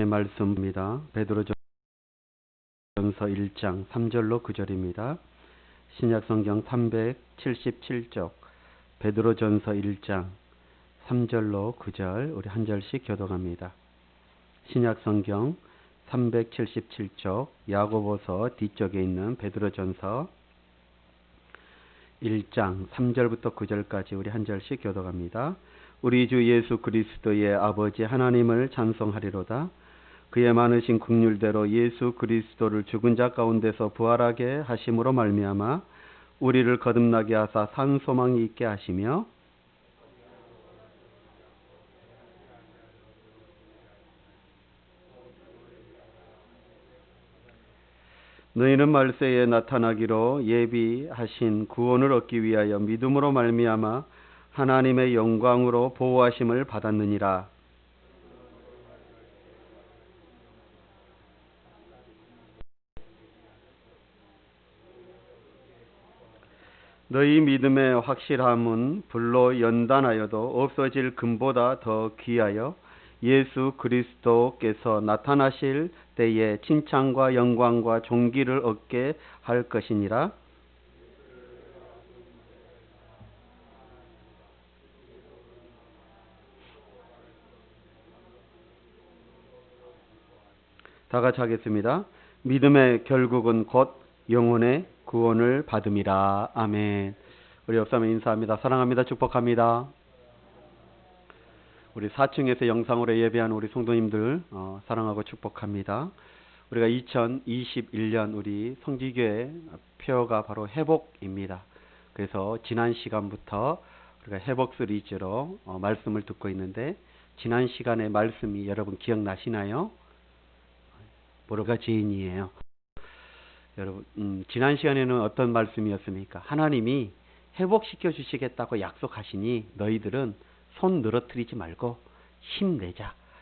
말씀입니다. 베드로전서 1장 3절로 9절입니다. 신약성경 377쪽 베드로전서 1장 3절로 9절 우리 한 절씩 교독합니다. 신약성경 377쪽 야고보서 뒤쪽에 있는 베드로전서 1장 3절부터 9절까지 우리 한 절씩 교독합니다. 우리 주 예수 그리스도의 아버지 하나님을 찬송하리로다. 그의 많으신 긍휼대로 예수 그리스도를 죽은 자 가운데서 부활하게 하심으로 말미암아 우리를 거듭나게 하사 산 소망이 있게 하시며 너희는 말세에 나타나기로 예비하신 구원을 얻기 위하여 믿음으로 말미암아 하나님의 영광으로 보호하심을 받았느니라. 너희 믿음의 확실함은 불로 연단하여도 없어질 금보다 더 귀하여 예수 그리스도께서 나타나실 때에 칭찬과 영광과 존귀를 얻게 할 것이니라. 다 같이 하겠습니다. 믿음의 결국은 곧 영혼의 구원을 받음이라. 아멘. 우리 옆사람 인사합니다. 사랑합니다. 축복합니다. 우리 4층에서 영상으로 예배한 우리 성도님들 사랑하고 축복합니다. 우리가 2021년 우리 성지교회 표어가 바로 회복입니다. 그래서 지난 시간부터 우리가 회복 시리즈로 말씀을 듣고 있는데 지난 시간의 말씀이 여러분 기억나시나요? 뭐가 죄인이에요. 여러분 지난 시간에는 어떤 말씀이었습니까? 하나님이 회복시켜 주시겠다고 약속하시니 너희들은 손 늘어뜨리지 말고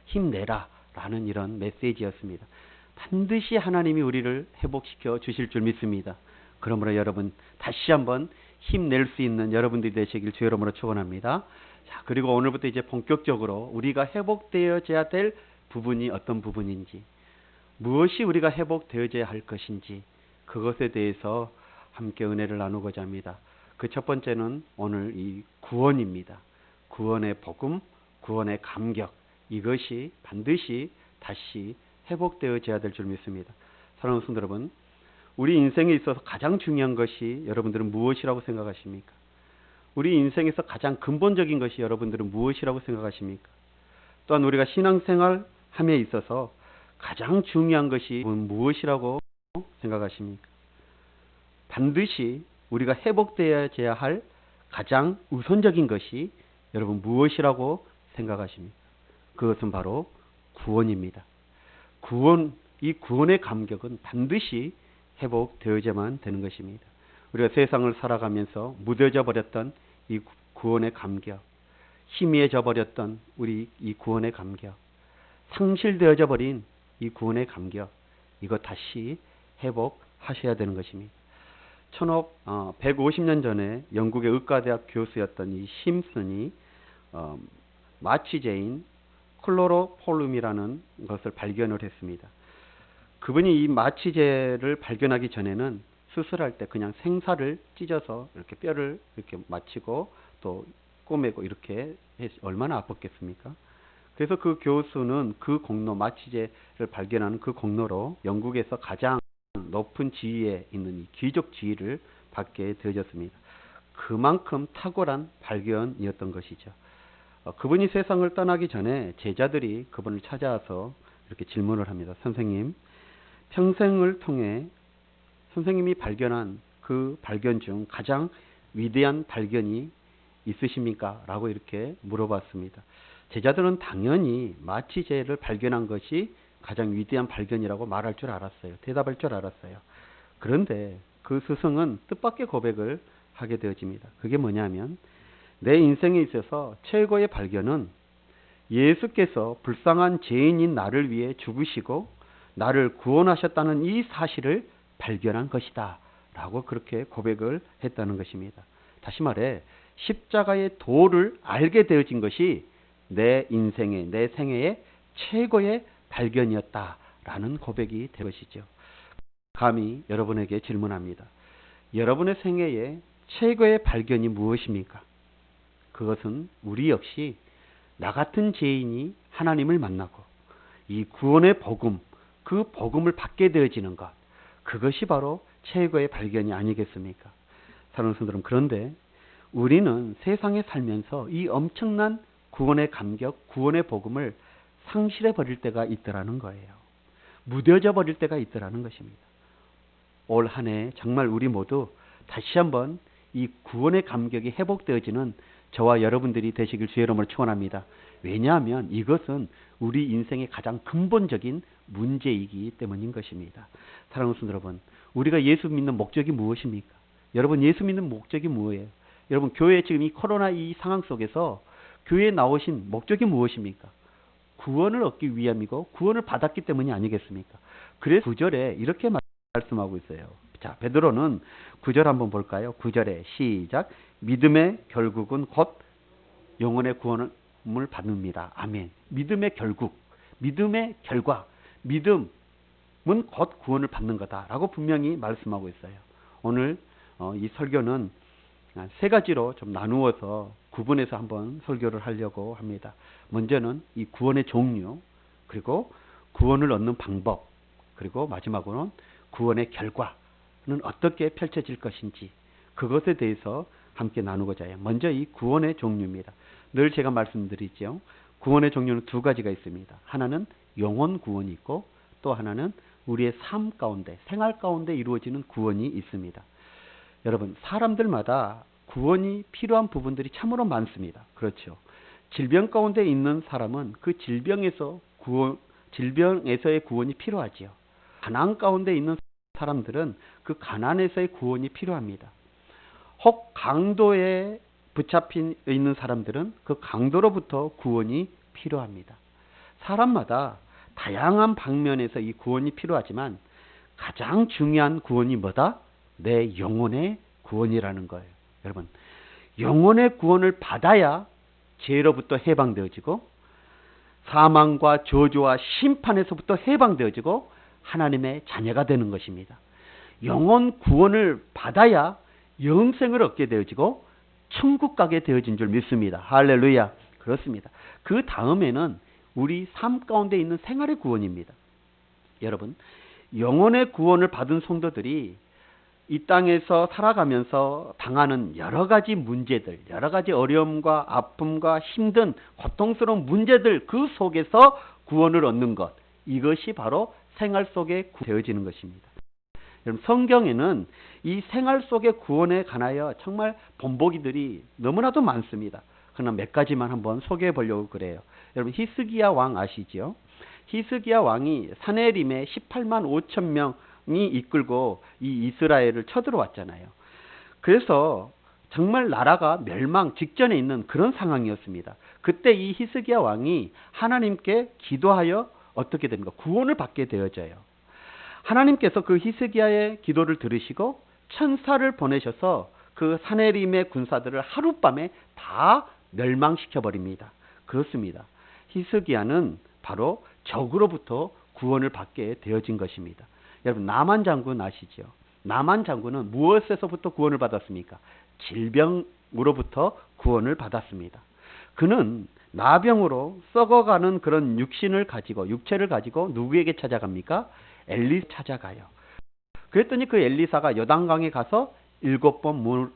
힘내라 라는 이런 메시지였습니다. 반드시 하나님이 우리를 회복시켜 주실 줄 믿습니다. 그러므로 여러분 다시 한번 힘낼 수 있는 여러분들이 되시길 주의 이름으로 축원합니다. 자, 그리고 오늘부터 이제 본격적으로 우리가 회복되어져야 될 부분이 어떤 부분인지, 무엇이 우리가 회복되어져야 할 것인지 그것에 대해서 함께 은혜를 나누고자 합니다. 그 첫 번째는 오늘 이 구원입니다. 구원의 복음, 구원의 감격, 이것이 반드시 다시 회복되어져야 될 줄 믿습니다. 사랑하는 성도 여러분, 우리 인생에 있어서 가장 중요한 것이 여러분들은 무엇이라고 생각하십니까? 우리 인생에서 가장 근본적인 것이 여러분들은 무엇이라고 생각하십니까? 또한 우리가 신앙생활 함에 있어서 가장 중요한 것이 무엇이라고 생각하십니까? 반드시 우리가 회복되어져야 할 가장 우선적인 것이 여러분 무엇이라고 생각하십니까? 그것은 바로 구원입니다. 이 구원의 감격은 반드시 회복되어야만 되는 것입니다. 우리가 세상을 살아가면서 무뎌져 버렸던 이 구원의 감격, 희미해져 버렸던 우리 이 구원의 감격, 상실되어져 버린 이 구원의 감격, 이거 다시 회복하셔야 되는 것입니다. 150년 전에 영국의 의과대학 교수였던 이 심슨이 마취제인 클로로폴름이라는 것을 발견을 했습니다. 그분이 이 마취제를 발견하기 전에는 수술할 때 그냥 생사를 찢어서 이렇게 뼈를 이렇게 맞추고 또 꼬매고 이렇게 얼마나 아팠겠습니까? 그래서 그 교수는 그 공로, 마취제를 발견하는 그 공로로 영국에서 가장 높은 지위에 있는 이 귀족 지위를 받게 되어졌습니다. 그만큼 탁월한 발견이었던 것이죠. 그분이 세상을 떠나기 전에 제자들이 그분을 찾아와서 이렇게 질문을 합니다. 선생님, 평생을 통해 선생님이 발견한 그 발견 중 가장 위대한 발견이 있으십니까? 라고 이렇게 물어봤습니다. 제자들은 당연히 마취제를 발견한 것이 가장 위대한 발견이라고 말할 줄 알았어요. 대답할 줄 알았어요. 그런데 그 스승은 뜻밖의 고백을 하게 되어집니다. 그게 뭐냐면 내 인생에 있어서 최고의 발견은 예수께서 불쌍한 죄인인 나를 위해 죽으시고 나를 구원하셨다는 이 사실을 발견한 것이다 라고 그렇게 고백을 했다는 것입니다. 다시 말해 십자가의 도를 알게 되어진 것이 내 인생의, 내 생애의 최고의 발견이었다라는 고백이 될 것이죠. 감히 여러분에게 질문합니다. 여러분의 생애에 최고의 발견이 무엇입니까? 그것은 우리 역시 나 같은 죄인이 하나님을 만나고 이 구원의 복음, 그 복음을 받게 되어지는 것, 그것이 바로 최고의 발견이 아니겠습니까? 사랑하는 성도들, 그런데 우리는 세상에 살면서 이 엄청난 구원의 감격, 구원의 복음을 상실해 버릴 때가 있더라는 거예요. 무뎌져 버릴 때가 있더라는 것입니다. 올 한 해 정말 우리 모두 다시 한번 이 구원의 감격이 회복되어지는 저와 여러분들이 되시길 주의 이름으로 축원합니다. 왜냐하면 이것은 우리 인생의 가장 근본적인 문제이기 때문인 것입니다. 사랑하는 성도 여러분, 우리가 예수 믿는 목적이 무엇입니까? 여러분, 예수 믿는 목적이 무엇이에요? 여러분, 교회 지금 이 코로나 이 상황 속에서 교회에 나오신 목적이 무엇입니까? 구원을 얻기 위함이고 구원을 받았기 때문이 아니겠습니까? 그래서 9절에 이렇게 말씀하고 있어요. 자, 베드로는 9절 한번 볼까요? 9절에 시작. 믿음의 결국은 곧 영혼의 구원을 받습니다. 아멘. 믿음의 결국, 믿음의 결과, 믿음은 곧 구원을 받는 거다라고 분명히 말씀하고 있어요. 오늘 이 설교는 세 가지로 좀 나누어서 구분해서 한번 설교를 하려고 합니다. 먼저는 이 구원의 종류, 그리고 구원을 얻는 방법, 그리고 마지막으로는 구원의 결과는 어떻게 펼쳐질 것인지, 그것에 대해서 함께 나누고자 해요. 먼저 이 구원의 종류입니다. 늘 제가 말씀드리죠. 구원의 종류는 두 가지가 있습니다. 하나는 영혼 구원이 있고 또 하나는 우리의 삶 가운데, 생활 가운데 이루어지는 구원이 있습니다. 여러분, 사람들마다 구원이 필요한 부분들이 참으로 많습니다. 그렇죠. 질병 가운데 있는 사람은 그 질병에서의 구원이 필요하지요. 가난 가운데 있는 사람들은 그 가난에서의 구원이 필요합니다. 혹 강도에 붙잡혀 있는 사람들은 그 강도로부터 구원이 필요합니다. 사람마다 다양한 방면에서 이 구원이 필요하지만 가장 중요한 구원이 뭐다? 내 영혼의 구원이라는 거예요. 여러분, 영혼의 구원을 받아야 죄로부터 해방되어지고 사망과 저주와 심판에서부터 해방되어지고 하나님의 자녀가 되는 것입니다. 영혼 구원을 받아야 영생을 얻게 되어지고 천국 가게 되어진 줄 믿습니다. 할렐루야. 그렇습니다. 그 다음에는 우리 삶 가운데 있는 생활의 구원입니다. 여러분, 영혼의 구원을 받은 성도들이 이 땅에서 살아가면서 당하는 여러 가지 문제들, 여러 가지 어려움과 아픔과 힘든 고통스러운 문제들, 그 속에서 구원을 얻는 것, 이것이 바로 생활 속에 되어지는 것입니다. 여러분, 성경에는 이 생활 속의 구원에 관하여 정말 본보기들이 너무나도 많습니다. 그러나 몇 가지만 한번 소개해 보려고 그래요. 여러분, 히스기야 왕 아시죠? 히스기야 왕이 사네림에 18만 5천 명이 이끌고 이 이스라엘을 쳐들어왔잖아요. 그래서 정말 나라가 멸망 직전에 있는 그런 상황이었습니다. 그때 이 히스기야 왕이 하나님께 기도하여 어떻게 됩니까? 구원을 받게 되어져요. 하나님께서 그 히스기야의 기도를 들으시고 천사를 보내셔서 그 사네림의 군사들을 하룻밤에 다 멸망시켜 버립니다. 그렇습니다. 히스기야는 바로 적으로부터 구원을 받게 되어진 것입니다. 여러분, 나만 장군 아시죠? 나만 장군은 무엇에서부터 구원을 받았습니까? 질병으로부터 구원을 받았습니다. 그는 나병으로 썩어가는 그런 육체를 가지고 누구에게 찾아갑니까? 엘리사 찾아가요. 그랬더니 그 엘리사가 요단강에 가서 7번 몸을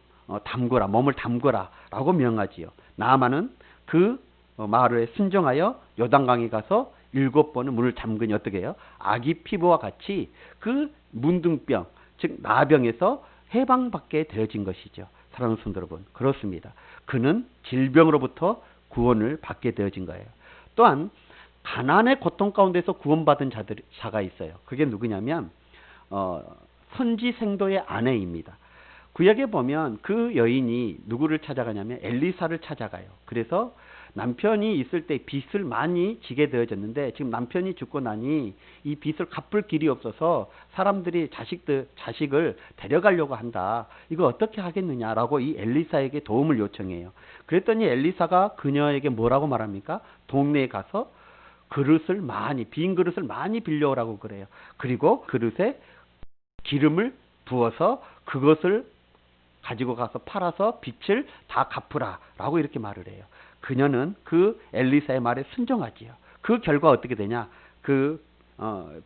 담그라 라고 명하지요. 나아만은 그 말에 순종하여 요단강에 가서 7번을 문을 담그니 어떻게 해요? 아기 피부와 같이 그 문둥병, 즉 나병에서 해방받게 되어진 것이죠. 사랑하는 성도 여러분, 그렇습니다. 그는 질병으로부터 구원을 받게 되어진 거예요. 또한 가난의 고통 가운데서 구원받은 자가 있어요. 그게 누구냐면 선지생도의 아내입니다. 구약에 보면 그 여인이 누구를 찾아가냐면 엘리사를 찾아가요. 그래서 남편이 있을 때 빚을 많이 지게 되어졌는데 지금 남편이 죽고 나니 이 빚을 갚을 길이 없어서 사람들이 자식을 데려가려고 한다. 이거 어떻게 하겠느냐라고 이 엘리사에게 도움을 요청해요. 그랬더니 엘리사가 그녀에게 뭐라고 말합니까? 동네에 가서 그릇을 빈 그릇을 많이 빌려오라고 그래요. 그리고 그릇에 기름을 부어서 그것을 가지고 가서 팔아서 빚을 다 갚으라라고 이렇게 말을 해요. 그녀는 그 엘리사의 말에 순종하지요. 그 결과 어떻게 되냐?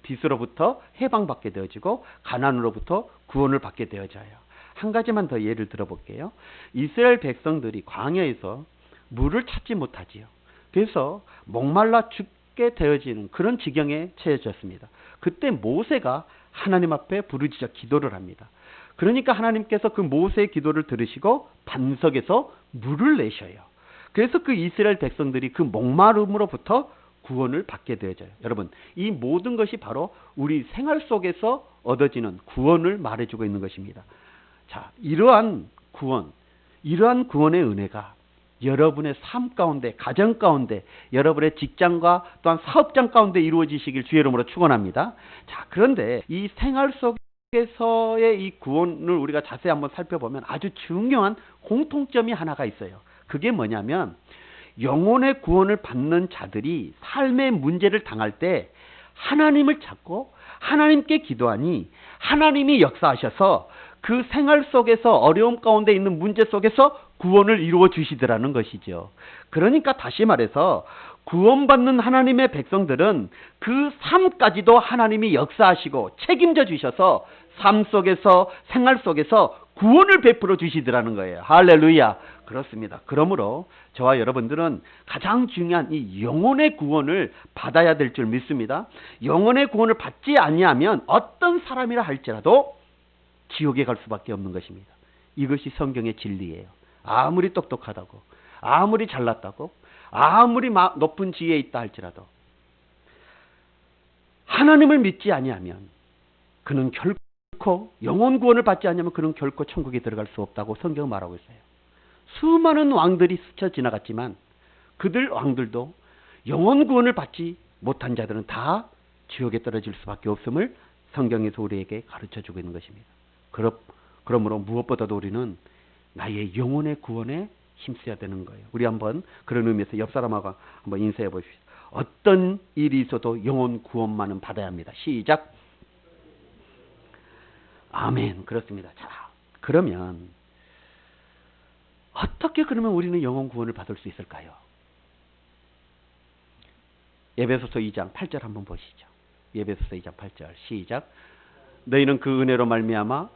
빚으로부터 해방받게 되어지고 가난으로부터 구원을 받게 되어져요. 한 가지만 더 예를 들어볼게요. 이스라엘 백성들이 광야에서 물을 찾지 못하지요. 그래서 목말라 죽게 되어지는 그런 지경에 처해졌습니다. 그때 모세가 하나님 앞에 부르짖어 기도를 합니다. 그러니까 하나님께서 그 모세의 기도를 들으시고 반석에서 물을 내셔요. 그래서 그 이스라엘 백성들이 그 목마름으로부터 구원을 받게 되어져요. 여러분, 이 모든 것이 바로 우리 생활 속에서 얻어지는 구원을 말해주고 있는 것입니다. 자, 이러한 구원의 은혜가 여러분의 삶 가운데, 가정 가운데, 여러분의 직장과 또한 사업장 가운데 이루어지시길 주의 이름으로 축원합니다. 자, 그런데 이 생활 속에서의 이 구원을 우리가 자세히 한번 살펴보면 아주 중요한 공통점이 하나가 있어요. 그게 뭐냐면 영혼의 구원을 받는 자들이 삶의 문제를 당할 때 하나님을 찾고 하나님께 기도하니 하나님이 역사하셔서 그 생활 속에서 어려움 가운데 있는 문제 속에서 구원을 이루어 주시더라는 것이죠. 그러니까 다시 말해서 구원받는 하나님의 백성들은 그 삶까지도 하나님이 역사하시고 책임져 주셔서 삶 속에서 생활 속에서 구원을 베풀어 주시더라는 거예요. 할렐루야. 그렇습니다. 그러므로 저와 여러분들은 가장 중요한 이 영혼의 구원을 받아야 될 줄 믿습니다. 영혼의 구원을 받지 아니하면 어떤 사람이라 할지라도 지옥에 갈 수밖에 없는 것입니다. 이것이 성경의 진리예요. 아무리 똑똑하다고, 아무리 잘났다고, 아무리 높은 지위에 있다 할지라도 하나님을 믿지 아니하면 그는 결코 영혼 구원을 받지 않으면 그는 결코 천국에 들어갈 수 없다고 성경은 말하고 있어요. 수많은 왕들이 스쳐 지나갔지만 그들 왕들도 영혼 구원을 받지 못한 자들은 다 지옥에 떨어질 수밖에 없음을 성경에서 우리에게 가르쳐주고 있는 것입니다. 그러므로 무엇보다도 우리는 나의 영혼의 구원에 힘써야 되는 거예요. 우리 한번 그런 의미에서 옆 사람하고 한번 인사해 보십시오. 어떤 일이 있어도 영혼 구원만은 받아야 합니다. 시작. 아멘. 그렇습니다. 자, 그러면 어떻게 그러면 우리는 영혼 구원을 받을 수 있을까요? 에베소서 2장 8절 한번 보시죠. 에베소서 2장 8절 시작. 너희는 그 은혜로 말미암아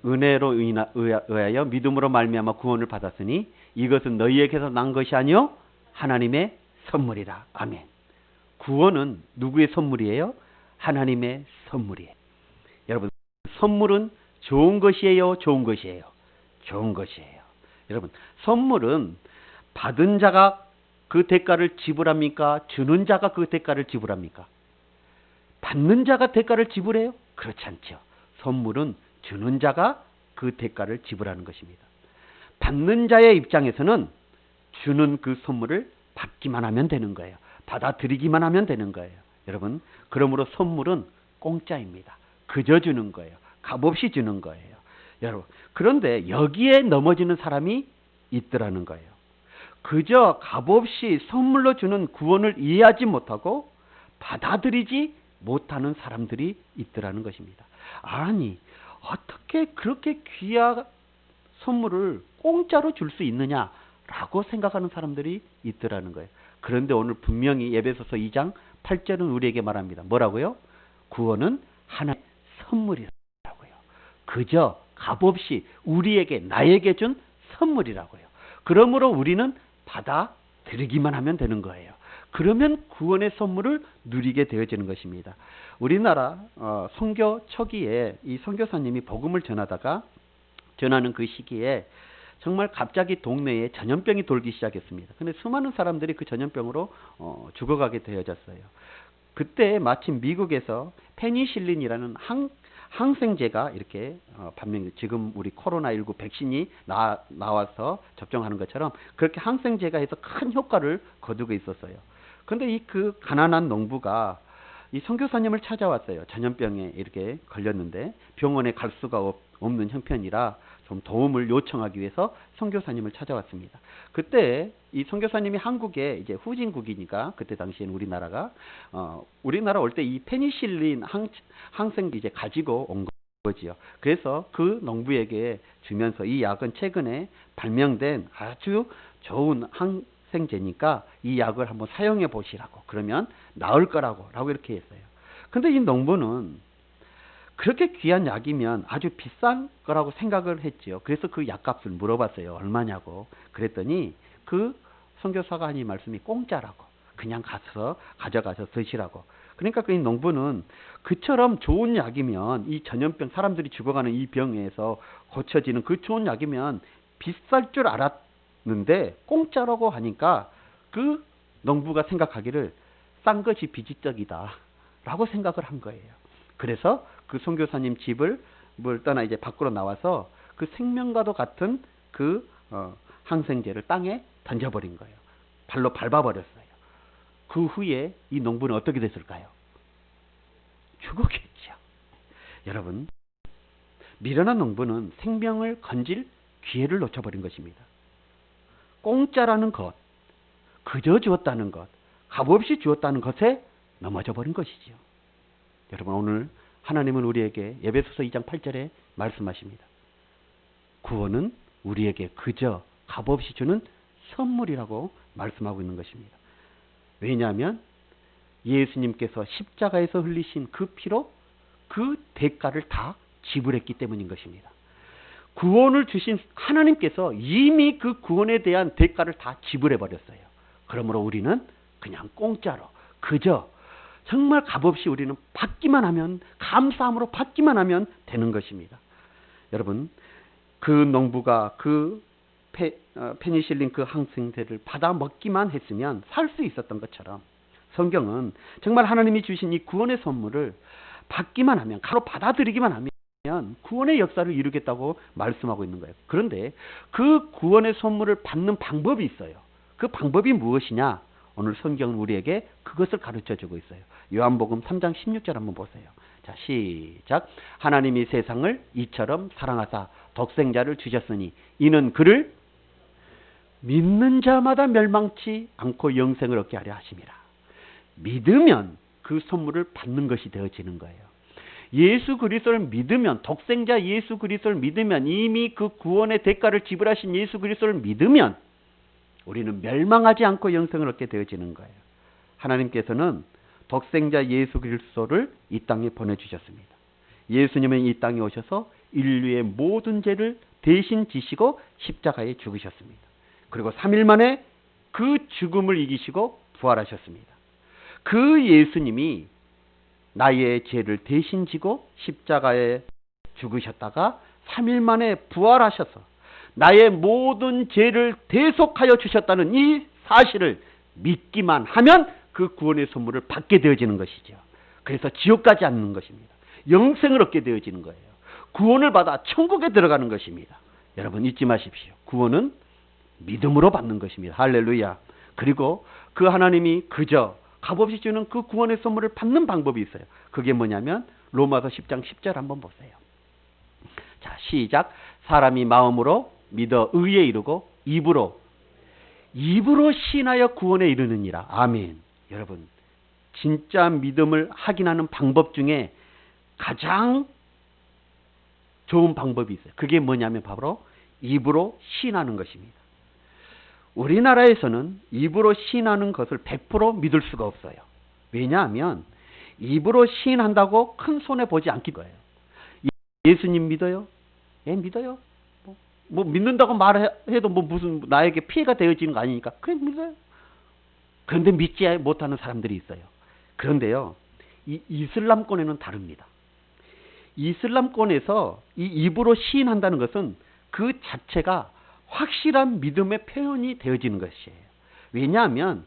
은혜로 의하여 믿음으로 말미암아 구원을 받았으니 이것은 너희에게서 난 것이 아니요 하나님의 선물이라. 아멘. 구원은 누구의 선물이에요? 하나님의 선물이에요. 여러분, 선물은 좋은 것이에요, 좋은 것이에요? 좋은 것이에요. 여러분, 선물은 받은 자가 그 대가를 지불합니까? 주는 자가 그 대가를 지불합니까? 받는 자가 대가를 지불해요? 그렇지 않죠. 선물은 주는 자가 그 대가를 지불하는 것입니다. 받는 자의 입장에서는 주는 그 선물을 받기만 하면 되는 거예요. 받아들이기만 하면 되는 거예요. 여러분, 그러므로 선물은 공짜입니다. 그저 주는 거예요. 값없이 주는 거예요. 여러분, 그런데 여기에 넘어지는 사람이 있더라는 거예요. 그저 값없이 선물로 주는 구원을 이해하지 못하고 받아들이지 못하는 사람들이 있더라는 것입니다. 아니, 어떻게 그렇게 귀한 선물을 공짜로 줄 수 있느냐라고 생각하는 사람들이 있더라는 거예요. 그런데 오늘 분명히 에베소서 2장 8절은 우리에게 말합니다. 뭐라고요? 구원은 하나님의 선물이라고요. 그저 값없이 우리에게, 나에게 준 선물이라고요. 그러므로 우리는 받아들이기만 하면 되는 거예요. 그러면 구원의 선물을 누리게 되어지는 것입니다. 우리나라 선교 초기에 이 선교사님이 복음을 전하는 그 시기에 정말 갑자기 동네에 전염병이 돌기 시작했습니다. 그런데 수많은 사람들이 그 전염병으로 죽어가게 되어졌어요. 그때 마침 미국에서 페니실린이라는 항생제가 이렇게 지금 우리 코로나19 백신이 나와서 접종하는 것처럼 그렇게 항생제가 해서 큰 효과를 거두고 있었어요. 그런데 그 가난한 농부가 이 선교사님을 찾아왔어요. 전염병에 이렇게 걸렸는데 병원에 갈 수가 없는 형편이라 좀 도움을 요청하기 위해서 선교사님을 찾아왔습니다. 그때 이 선교사님이 한국에 이제 후진국이니까 그때 당시에는 우리나라가 우리나라 올 때 이 페니실린 항생제 이제 가지고 온 거지요. 그래서 그 농부에게 주면서 이 약은 최근에 발명된 아주 좋은 항생제니까 이 약을 한번 사용해 보시라고, 그러면 나을 거라고 이렇게 했어요. 근데 이 농부는 그렇게 귀한 약이면 아주 비싼 거라고 생각을 했지요. 그래서 그 약값을 물어봤어요. 얼마냐고. 그랬더니 그 선교사가 하니 말씀이 공짜라고, 그냥 가서 가져가서 드시라고. 그러니까 그 농부는 그처럼 좋은 약이면, 이 전염병, 사람들이 죽어가는 이 병에서 고쳐지는 그 좋은 약이면 비쌀 줄 알았는데 공짜라고 하니까 그 농부가 생각하기를 싼 것이 비지떡이다 라고 생각을 한 거예요. 그래서 그 선교사님 집을 떠나 이제 밖으로 나와서 그 생명과도 같은 그 항생제를 땅에 던져버린 거예요. 발로 밟아버렸어요. 그 후에 이 농부는 어떻게 됐을까요? 죽었겠죠. 여러분, 미련한 농부는 생명을 건질 기회를 놓쳐버린 것입니다. 공짜라는 것, 그저 주었다는 것, 값없이 주었다는 것에 넘어져 버린 것이지요. 여러분, 오늘 하나님은 우리에게 에베소서 2장 8절에 말씀하십니다. 구원은 우리에게 그저 값없이 주는 선물이라고 말씀하고 있는 것입니다. 왜냐하면 예수님께서 십자가에서 흘리신 그 피로 그 대가를 다 지불했기 때문인 것입니다. 구원을 주신 하나님께서 이미 그 구원에 대한 대가를 다 지불해 버렸어요. 그러므로 우리는 그냥 공짜로, 그저 정말 값없이 우리는 받기만 하면, 감사함으로 받기만 하면 되는 것입니다. 여러분, 그 농부가 그 페니실린 그 항생제를 받아 먹기만 했으면 살 수 있었던 것처럼, 성경은 정말 하나님이 주신 이 구원의 선물을 받기만 하면, 바로 받아들이기만 하면 구원의 역사를 이루겠다고 말씀하고 있는 거예요. 그런데 그 구원의 선물을 받는 방법이 있어요. 그 방법이 무엇이냐? 오늘 성경은 우리에게 그것을 가르쳐주고 있어요. 요한복음 3장 16절 한번 보세요. 자, 시작. 하나님이 세상을 이처럼 사랑하사 독생자를 주셨으니 이는 그를 믿는 자마다 멸망치 않고 영생을 얻게 하려 하심이라. 믿으면 그 선물을 받는 것이 되어지는 거예요. 예수 그리스도를 믿으면, 독생자 예수 그리스도를 믿으면, 이미 그 구원의 대가를 지불하신 예수 그리스도를 믿으면 우리는 멸망하지 않고 영생을 얻게 되어지는 거예요. 하나님께서는 독생자 예수 그리스도를 이 땅에 보내주셨습니다. 예수님은 이 땅에 오셔서 인류의 모든 죄를 대신 지시고 십자가에 죽으셨습니다. 그리고 3일 만에 그 죽음을 이기시고 부활하셨습니다. 그 예수님이 나의 죄를 대신 지고 십자가에 죽으셨다가 3일 만에 부활하셔서 나의 모든 죄를 대속하여 주셨다는 이 사실을 믿기만 하면 그 구원의 선물을 받게 되어지는 것이죠. 그래서 지옥 가지 않는 것입니다. 영생을 얻게 되어지는 거예요. 구원을 받아 천국에 들어가는 것입니다. 여러분, 잊지 마십시오. 구원은 믿음으로 받는 것입니다. 할렐루야. 그리고 그 하나님이 그저 값없이 주는 그 구원의 선물을 받는 방법이 있어요. 그게 뭐냐면 로마서 10장 10절 한번 보세요. 자, 시작. 사람이 마음으로 믿어 의에 이르고 입으로 시인하여 구원에 이르느니라. 아멘. 여러분, 진짜 믿음을 확인하는 방법 중에 가장 좋은 방법이 있어요. 그게 뭐냐면 바로 입으로 시인하는 것입니다. 우리나라에서는 입으로 시인하는 것을 100% 믿을 수가 없어요. 왜냐하면 입으로 시인한다고 큰 손해 보지 않기 거예요. 예수님 믿어요? 예, 믿어요. 뭐 믿는다고 말해도 뭐 무슨 나에게 피해가 되어지는 거 아니니까 그래 믿어요. 그런데 믿지 못하는 사람들이 있어요. 그런데요, 이 이슬람권에는 다릅니다. 이슬람권에서 이 입으로 시인한다는 것은 그 자체가 확실한 믿음의 표현이 되어지는 것이에요. 왜냐하면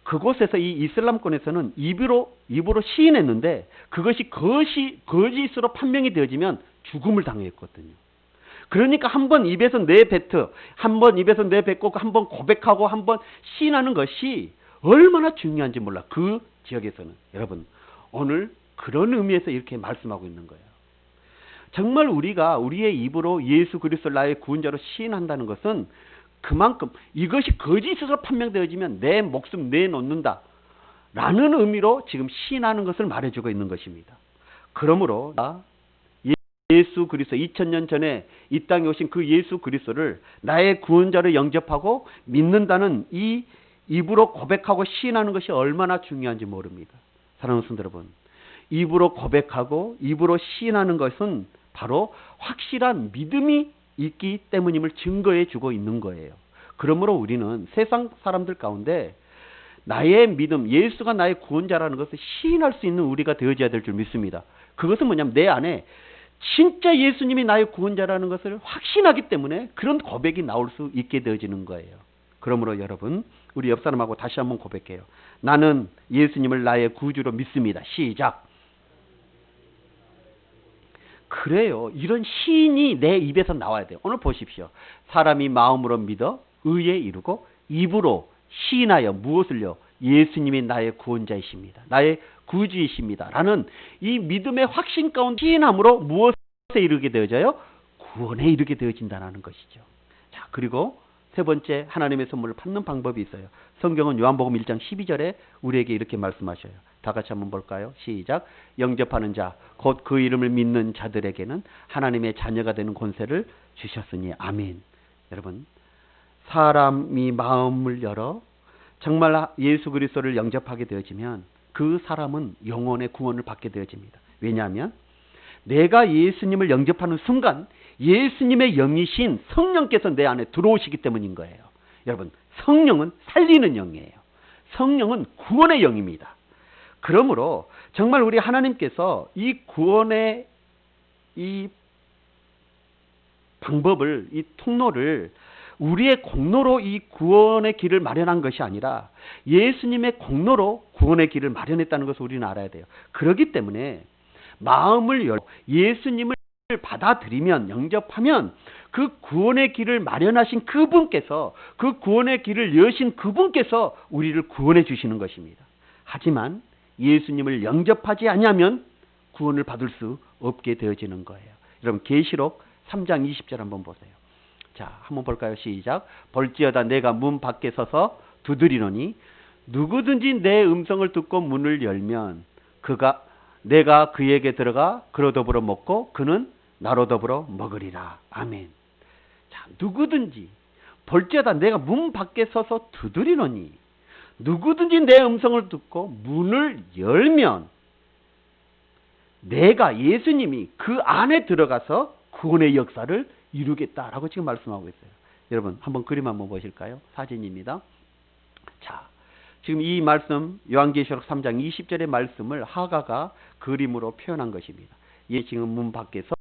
그곳에서 이 이슬람권에서는 입으로 시인했는데 그것이 거짓으로 판명이 되어지면 죽음을 당했거든요. 그러니까 한번 입에서 내뱉고 한번 고백하고 한번 시인하는 것이 얼마나 중요한지 몰라. 그 지역에서는. 여러분, 오늘 그런 의미에서 이렇게 말씀하고 있는 거예요. 정말 우리가 우리의 입으로 예수 그리스도를 나의 구원자로 시인한다는 것은 그만큼 이것이 거짓으로 판명되어지면 내 목숨 내놓는다 라는 의미로 지금 시인하는 것을 말해주고 있는 것입니다. 그러므로 예수 그리스도 2000년 전에 이 땅에 오신 그 예수 그리스도를 나의 구원자로 영접하고 믿는다는 이 입으로 고백하고 시인하는 것이 얼마나 중요한지 모릅니다. 사랑하는 성도 여러분, 입으로 고백하고 입으로 시인하는 것은 바로 확실한 믿음이 있기 때문임을 증거해 주고 있는 거예요. 그러므로 우리는 세상 사람들 가운데 나의 믿음, 예수가 나의 구원자라는 것을 시인할 수 있는 우리가 되어져야 될 줄 믿습니다. 그것은 뭐냐면 내 안에 진짜 예수님이 나의 구원자라는 것을 확신하기 때문에 그런 고백이 나올 수 있게 되어지는 거예요. 그러므로 여러분, 우리 옆 사람하고 다시 한번 고백해요. 나는 예수님을 나의 구주로 믿습니다. 시작. 그래요. 이런 시인이 내 입에서 나와야 돼요. 오늘 보십시오. 사람이 마음으로 믿어 의에 이르고 입으로 시인하여 무엇을요? 예수님이 나의 구원자이십니다. 나의 구주이십니다. 라는 이 믿음의 확신 가운데 시인함으로 무엇에 이르게 되어져요? 구원에 이르게 되어진다는 것이죠. 자, 그리고 세 번째 하나님의 선물을 받는 방법이 있어요. 성경은 요한복음 1장 12절에 우리에게 이렇게 말씀하셔요. 다 같이 한번 볼까요? 시작. 영접하는 자, 곧 그 이름을 믿는 자들에게는 하나님의 자녀가 되는 권세를 주셨으니 아멘. 여러분, 사람이 마음을 열어 정말 예수 그리스도를 영접하게 되어지면 그 사람은 영혼의 구원을 받게 되어집니다. 왜냐하면 내가 예수님을 영접하는 순간 예수님의 영이신 성령께서 내 안에 들어오시기 때문인 거예요. 여러분, 성령은 살리는 영이에요. 성령은 구원의 영입니다. 그러므로 정말 우리 하나님께서 이 구원의 이 방법을, 이 통로를 우리의 공로로 이 구원의 길을 마련한 것이 아니라 예수님의 공로로 구원의 길을 마련했다는 것을 우리는 알아야 돼요. 그렇기 때문에 마음을 열고 예수님을 받아들이면, 영접하면 그 구원의 길을 마련하신 그분께서, 그 구원의 길을 여신 그분께서 우리를 구원해 주시는 것입니다. 하지만 예수님을 영접하지 않으면 구원을 받을 수 없게 되어지는 거예요. 여러분, 계시록 3장 20절 한번 보세요. 자, 한번 볼까요? 시작. 볼지어다 내가 문 밖에 서서 두드리노니 누구든지 내 음성을 듣고 문을 열면 내가 그에게 들어가 그로 더불어 먹고 그는 나로 더불어 먹으리라. 아멘. 자, 누구든지 볼지어다 내가 문 밖에 서서 두드리노니 누구든지 내 음성을 듣고 문을 열면 내가, 예수님이 그 안에 들어가서 구원의 역사를 이루겠다라고 지금 말씀하고 있어요. 여러분, 한번 그림 한번 보실까요? 사진입니다. 자, 지금 이 말씀 요한계시록 3장 20절의 말씀을 하가가 그림으로 표현한 것입니다. 예, 지금 문 밖에서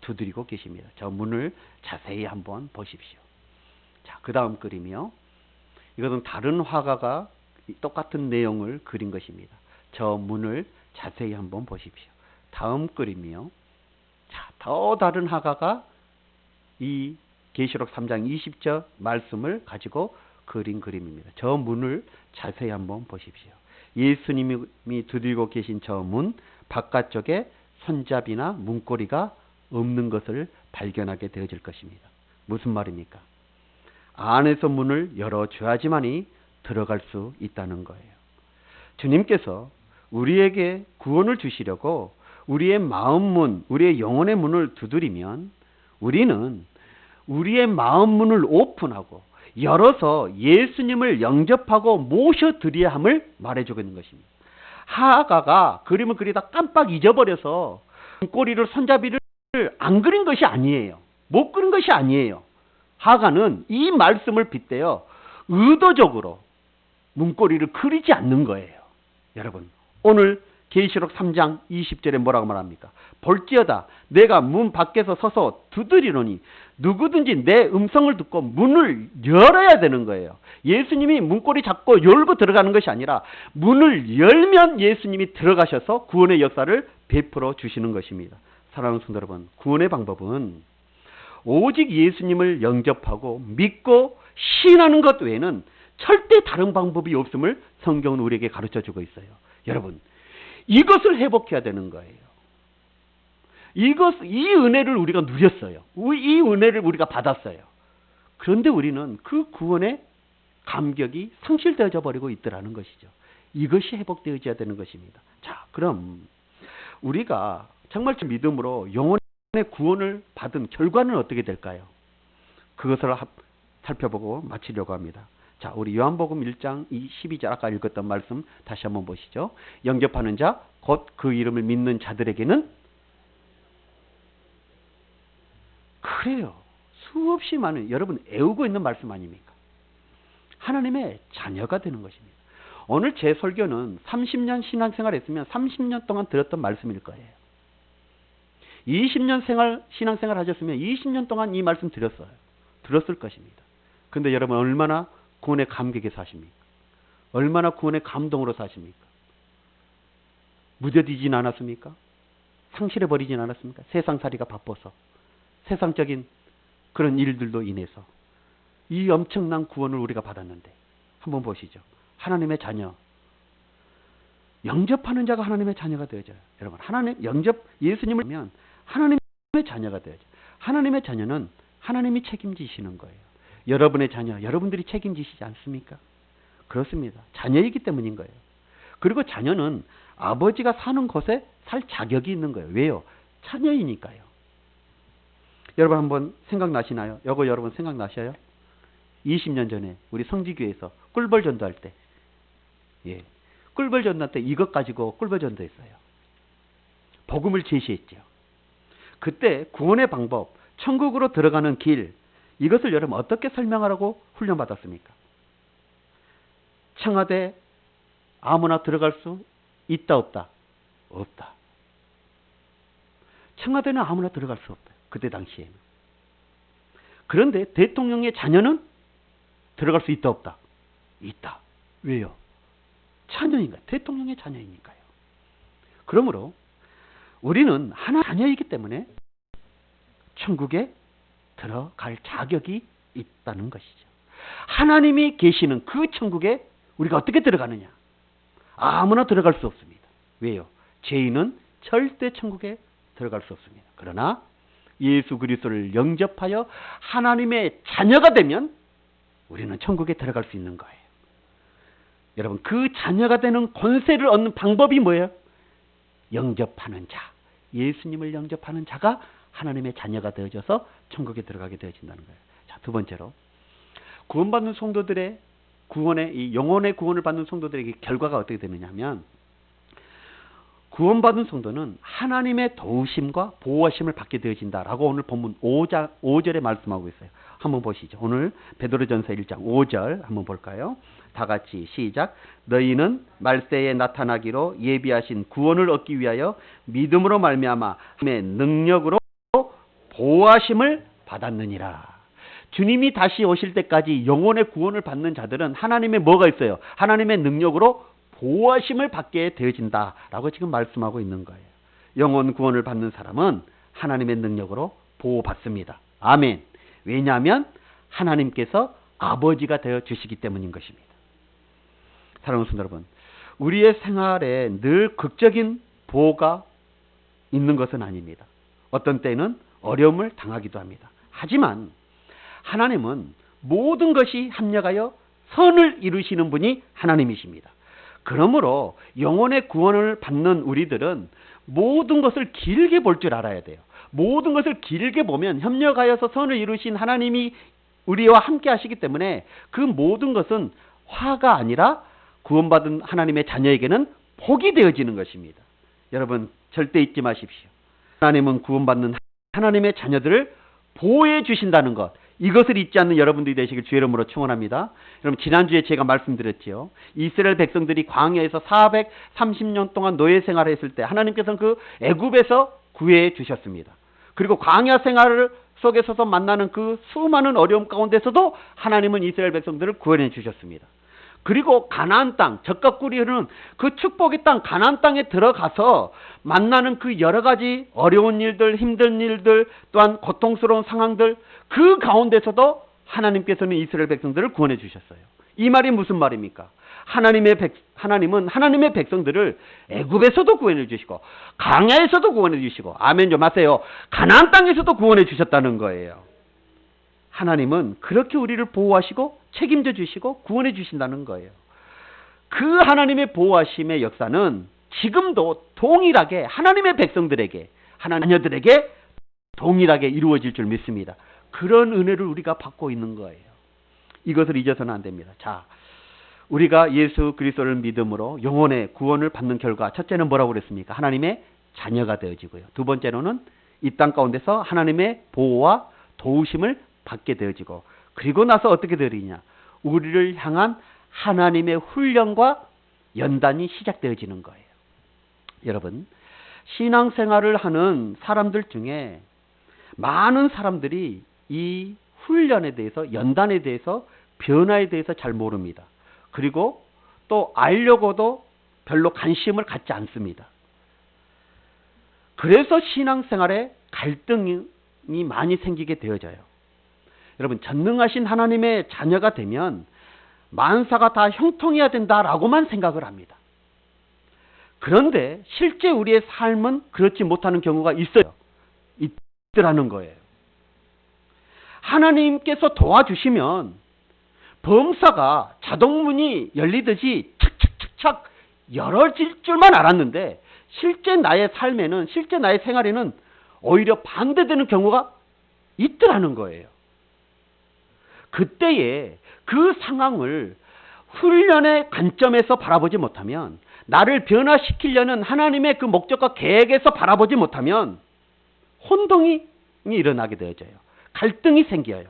두드리고 계십니다. 저 문을 자세히 한번 보십시오. 자, 그 다음 그림이요. 이것은 다른 화가가 똑같은 내용을 그린 것입니다. 저 문을 자세히 한번 보십시오. 다음 그림이요. 자, 더 다른 화가가 이 계시록 3장 20절 말씀을 가지고 그린 그림입니다. 저 문을 자세히 한번 보십시오. 예수님이 두드리고 계신 저 문 바깥쪽에 손잡이나 문고리가 없는 것을 발견하게 되어질 것입니다. 무슨 말입니까? 안에서 문을 열어줘야지만이 들어갈 수 있다는 거예요. 주님께서 우리에게 구원을 주시려고 우리의 마음 문, 우리의 영혼의 문을 두드리면 우리는 우리의 마음 문을 오픈하고 열어서 예수님을 영접하고 모셔드려야 함을 말해주고 있는 것입니다. 하가가 그림을 그리다 깜빡 잊어버려서 문고리를, 손잡이를 안 그린 것이 아니에요. 못 그린 것이 아니에요. 하가는 이 말씀을 빗대어 의도적으로 문고리를 그리지 않는 거예요. 여러분, 오늘 계시록 3장 20절에 뭐라고 말합니까? 볼지어다 내가 문 밖에서 서서 두드리노니 누구든지 내 음성을 듣고 문을 열어야 되는 거예요. 예수님이 문고리 잡고 열고 들어가는 것이 아니라 문을 열면 예수님이 들어가셔서 구원의 역사를 베풀어 주시는 것입니다. 사랑하는 성도 여러분, 구원의 방법은 오직 예수님을 영접하고 믿고 신하는 것 외에는 절대 다른 방법이 없음을 성경은 우리에게 가르쳐주고 있어요. 여러분, 이것을 회복해야 되는 거예요. 이 은혜를 우리가 누렸어요. 이 은혜를 우리가 받았어요. 그런데 우리는 그 구원의 감격이 상실되어져 버리고 있더라는 것이죠. 이것이 회복되어져야 되는 것입니다. 자, 그럼 우리가 정말 믿음으로 영혼의 구원을 받은 결과는 어떻게 될까요? 그것을 살펴보고 마치려고 합니다. 자, 우리 요한복음 1장 12절 아까 읽었던 말씀 다시 한번 보시죠. 영접하는 자, 곧 그 이름을 믿는 자들에게는 그래요. 수없이 많은 여러분 애우고 있는 말씀 아닙니까? 하나님의 자녀가 되는 것입니다. 오늘 제 설교는 30년 신앙생활 했으면 30년 동안 들었던 말씀일 거예요. 20년 신앙생활 하셨으면 20년 동안 이 말씀 들었을 것입니다. 근데 여러분 얼마나 구원의 감격에 사십니까? 얼마나 구원의 감동으로 사십니까? 무뎌지진 않았습니까? 상실해버리진 않았습니까? 세상살이가 바빠서 세상적인 그런 일들로 인해서 이 엄청난 구원을 우리가 받았는데 한번 보시죠. 하나님의 자녀, 영접하는 자가 하나님의 자녀가 되어져요. 여러분 예수님을 보면 하나님의 자녀가 되어져요. 하나님의 자녀는 하나님이 책임지시는 거예요. 여러분의 자녀, 여러분들이 책임지시지 않습니까? 그렇습니다. 자녀이기 때문인 거예요. 그리고 자녀는 아버지가 사는 곳에 살 자격이 있는 거예요. 왜요? 자녀이니까요. 여러분 한번 생각나시나요? 여러분 생각나셔요? 20년 전에 우리 성지교회에서 꿀벌 전도할 때, 꿀벌 전도할 때 이것 가지고 꿀벌 전도했어요. 복음을 제시했죠. 그때 구원의 방법, 천국으로 들어가는 길, 이것을 여러분 어떻게 설명하라고 훈련받았습니까? 청와대 아무나 들어갈 수 있다 없다? 없다. 청와대는 아무나 들어갈 수 없다. 그때 당시에는. 그런데 대통령의 자녀는 들어갈 수 있다 없다? 있다. 왜요? 자녀인가? 대통령의 자녀이니까요. 그러므로 우리는 하나 자녀이기 때문에 천국에 들어갈 자격이 있다는 것이죠. 하나님이 계시는 그 천국에 우리가 어떻게 들어가느냐? 아무나 들어갈 수 없습니다. 왜요? 죄인은 절대 천국에 들어갈 수 없습니다. 그러나 예수 그리스도를 영접하여 하나님의 자녀가 되면 우리는 천국에 들어갈 수 있는 거예요. 여러분, 그 자녀가 되는 권세를 얻는 방법이 뭐예요? 영접하는 자, 예수님을 영접하는 자가 하나님의 자녀가 되어져서 천국에 들어가게 되어진다는 거예요. 자, 두 번째로 구원받는 성도들의 이 영혼의 구원을 받는 성도들에게 결과가 어떻게 되느냐 하면, 구원받은 성도는 하나님의 도우심과 보호하심을 받게 되어진다라고 오늘 본문 5절에 말씀하고 있어요. 한번 보시죠. 오늘 베드로전서 1장 5절 한번 볼까요? 다 같이 시작. 너희는 말세에 나타나기로 예비하신 구원을 얻기 위하여 믿음으로 말미암아 하나님의 능력으로 보호하심을 받았느니라. 주님이 다시 오실 때까지 영혼의 구원을 받는 자들은 하나님의 뭐가 있어요? 하나님의 능력으로 보호하심을 받게 되어진다라고 지금 말씀하고 있는 거예요. 영혼 구원을 받는 사람은 하나님의 능력으로 보호받습니다. 아멘. 왜냐하면 하나님께서 아버지가 되어 주시기 때문인 것입니다. 사랑하는 성도 여러분, 우리의 생활에 늘 극적인 보호가 있는 것은 아닙니다. 어떤 때는 어려움을 당하기도 합니다. 하지만 하나님은 모든 것이 합력하여 선을 이루시는 분이 하나님이십니다. 그러므로 영혼의 구원을 받는 우리들은 모든 것을 길게 볼 줄 알아야 돼요. 모든 것을 길게 보면 협력하여서 선을 이루신 하나님이 우리와 함께 하시기 때문에 그 모든 것은 화가 아니라 구원받은 하나님의 자녀에게는 복이 되어지는 것입니다. 여러분 절대 잊지 마십시오. 하나님은 구원받는 하나님의 자녀들을 보호해 주신다는 것, 이것을 잊지 않는 여러분들이 되시길 주의 이름으로 축원합니다. 여러분 지난주에 제가 말씀드렸지요. 이스라엘 백성들이 광야에서 430년 동안 노예 생활을 했을 때 하나님께서는 그 애굽에서 구해 주셨습니다. 그리고 광야 생활 속에서 만나는 그 수많은 어려움 가운데서도 하나님은 이스라엘 백성들을 구원해 주셨습니다. 그리고 가나안 땅, 젖과 꿀이 흐르는 그 축복의 땅 가나안 땅에 들어가서 만나는 그 여러 가지 어려운 일들, 힘든 일들, 또한 고통스러운 상황들, 그 가운데서도 하나님께서는 이스라엘 백성들을 구원해 주셨어요. 이 말이 무슨 말입니까? 하나님은 하나님의 백성들을 애굽에서도 구원해 주시고 광야에서도 구원해 주시고, 아멘 좀 하세요. 가나안 땅에서도 구원해 주셨다는 거예요. 하나님은 그렇게 우리를 보호하시고 책임져 주시고 구원해 주신다는 거예요. 그 하나님의 보호하심의 역사는 지금도 동일하게 하나님의 백성들에게, 하나님 자녀들에게 동일하게 이루어질 줄 믿습니다. 그런 은혜를 우리가 받고 있는 거예요. 이것을 잊어서는 안 됩니다. 자, 우리가 예수 그리스도를 믿음으로 영혼의 구원을 받는 결과, 첫째는 뭐라고 그랬습니까? 하나님의 자녀가 되어지고요. 두 번째로는 이 땅 가운데서 하나님의 보호와 도우심을 받게 되어지고, 그리고 나서 어떻게 되느냐? 우리를 향한 하나님의 훈련과 연단이 시작되어지는 거예요. 여러분, 신앙생활을 하는 사람들 중에 많은 사람들이 이 훈련에 대해서, 연단에 대해서, 변화에 대해서 잘 모릅니다. 그리고 또 알려고도 별로 관심을 갖지 않습니다. 그래서 신앙생활에 갈등이 많이 생기게 되어져요. 여러분, 전능하신 하나님의 자녀가 되면 만사가 다 형통해야 된다라고만 생각을 합니다. 그런데 실제 우리의 삶은 그렇지 못하는 경우가 있어요. 있더라는 거예요. 하나님께서 도와주시면 범사가 자동문이 열리듯이 착착착착 열어질 줄만 알았는데, 실제 나의 삶에는, 실제 나의 생활에는 오히려 반대되는 경우가 있더라는 거예요. 그때에 그 상황을 훈련의 관점에서 바라보지 못하면, 나를 변화시키려는 하나님의 그 목적과 계획에서 바라보지 못하면 혼동이 일어나게 되어져요. 갈등이 생겨요.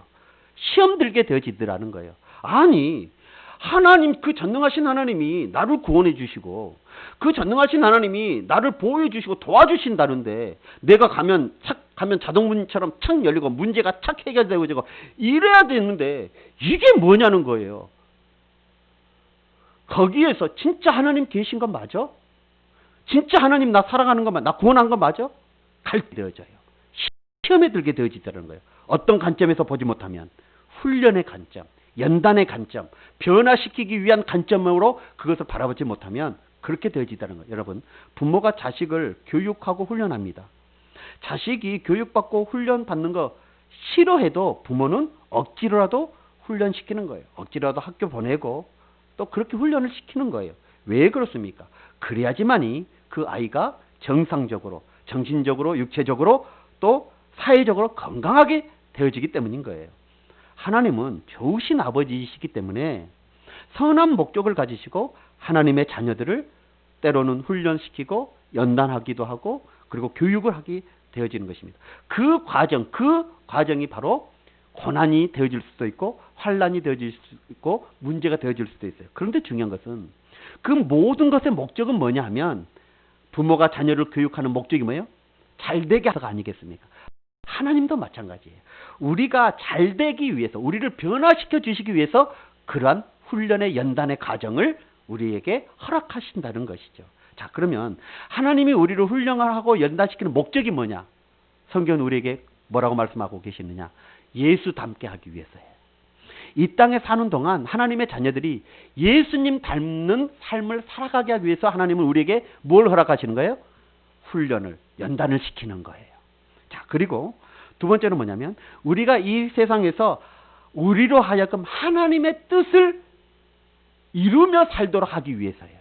시험 들게 되어지더라는 거예요. 아니, 하나님, 그 전능하신 하나님이 나를 구원해 주시고, 그 전능하신 하나님이 나를 보호해 주시고 도와주신다는데, 내가 가면 자동문처럼 착 열리고 문제가 착 해결되고 이래야 되는데 이게 뭐냐는 거예요. 거기에서 진짜 하나님 계신 건 맞아? 진짜 하나님 나 사랑하는 건 맞아? 나 구원한 건 맞아? 갈등되어져요. 시험에 들게 되어지더라는 거예요. 어떤 관점에서 보지 못하면 훈련의 관점, 연단의 관점, 변화시키기 위한 관점으로 그것을 바라보지 못하면 그렇게 되어지다는 거예요. 여러분, 부모가 자식을 교육하고 훈련합니다. 자식이 교육받고 훈련받는 거 싫어해도 부모는 억지로라도 훈련시키는 거예요. 억지로라도 학교 보내고 또 그렇게 훈련을 시키는 거예요. 왜 그렇습니까? 그래야지만이 그 아이가 정상적으로, 정신적으로, 육체적으로 또 사회적으로 건강하게 되어지기 때문인 거예요. 하나님은 좋으신 아버지이시기 때문에 선한 목적을 가지시고 하나님의 자녀들을 때로는 훈련시키고 연단하기도 하고 그리고 교육을 하게 되어지는 것입니다. 그 과정이 바로 고난이 되어질 수도 있고 환난이 되어질 수도 있고 문제가 되어질 수도 있어요. 그런데 중요한 것은 그 모든 것의 목적은 뭐냐 하면, 부모가 자녀를 교육하는 목적이 뭐예요? 잘되게 하서가 아니겠습니까? 하나님도 마찬가지예요. 우리가 잘되기 위해서, 우리를 변화시켜 주시기 위해서 그러한 훈련의 연단의 과정을 우리에게 허락하신다는 것이죠. 자, 그러면 하나님이 우리를 훈련하고 연단시키는 목적이 뭐냐? 성경은 우리에게 뭐라고 말씀하고 계시느냐? 예수 닮게 하기 위해서예요. 이 땅에 사는 동안 하나님의 자녀들이 예수님 닮는 삶을 살아가게 하기 위해서 하나님은 우리에게 뭘 허락하시는 거예요? 훈련을, 연단을 시키는 거예요. 자, 그리고 두 번째는 뭐냐면, 우리가 이 세상에서 우리로 하여금 하나님의 뜻을 이루며 살도록 하기 위해서예요.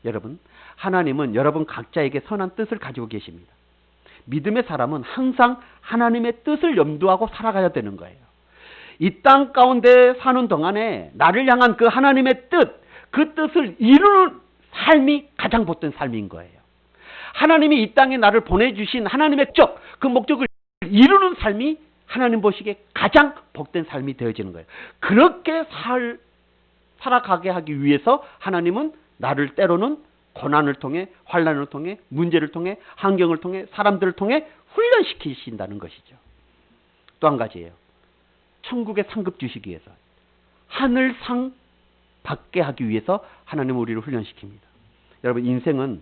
여러분, 하나님은 여러분 각자에게 선한 뜻을 가지고 계십니다. 믿음의 사람은 항상 하나님의 뜻을 염두하고 살아가야 되는 거예요. 이 땅 가운데 사는 동안에 나를 향한 그 하나님의 뜻, 그 뜻을 이루는 삶이 가장 복된 삶인 거예요. 하나님이 이 땅에 나를 보내주신 하나님의 목적, 그 목적을 이루는 삶이 하나님 보시기에 가장 복된 삶이 되어지는 거예요. 그렇게 살아가게 하기 위해서 하나님은 나를 때로는 고난을 통해, 환난을 통해, 문제를 통해, 환경을 통해, 사람들을 통해 훈련시키신다는 것이죠. 또 한 가지예요. 천국의 상급 주시기 위해서, 하늘상 받게 하기 위해서 하나님은 우리를 훈련시킵니다. 여러분, 인생은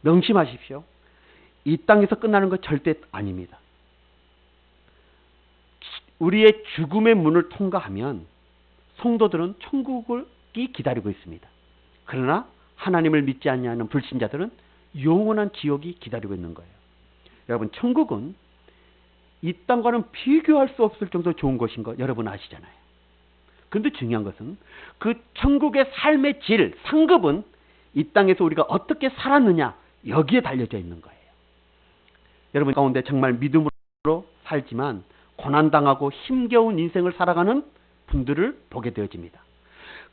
명심하십시오. 이 땅에서 끝나는 것 절대 아닙니다. 우리의 죽음의 문을 통과하면 성도들은 기다리고 있습니다. 그러나 하나님을 믿지 않는 불신자들은 영원한 지옥이 기다리고 있는 거예요. 여러분, 천국은 이 땅과는 비교할 수 없을 정도로 좋은 것인 거 여러분 아시잖아요. 그런데 중요한 것은 그 천국의 삶의 질, 상급은 이 땅에서 우리가 어떻게 살았느냐, 여기에 달려져 있는 거예요. 여러분 가운데 정말 믿음으로 살지만 고난당하고 힘겨운 인생을 살아가는 분들을 보게 되어집니다.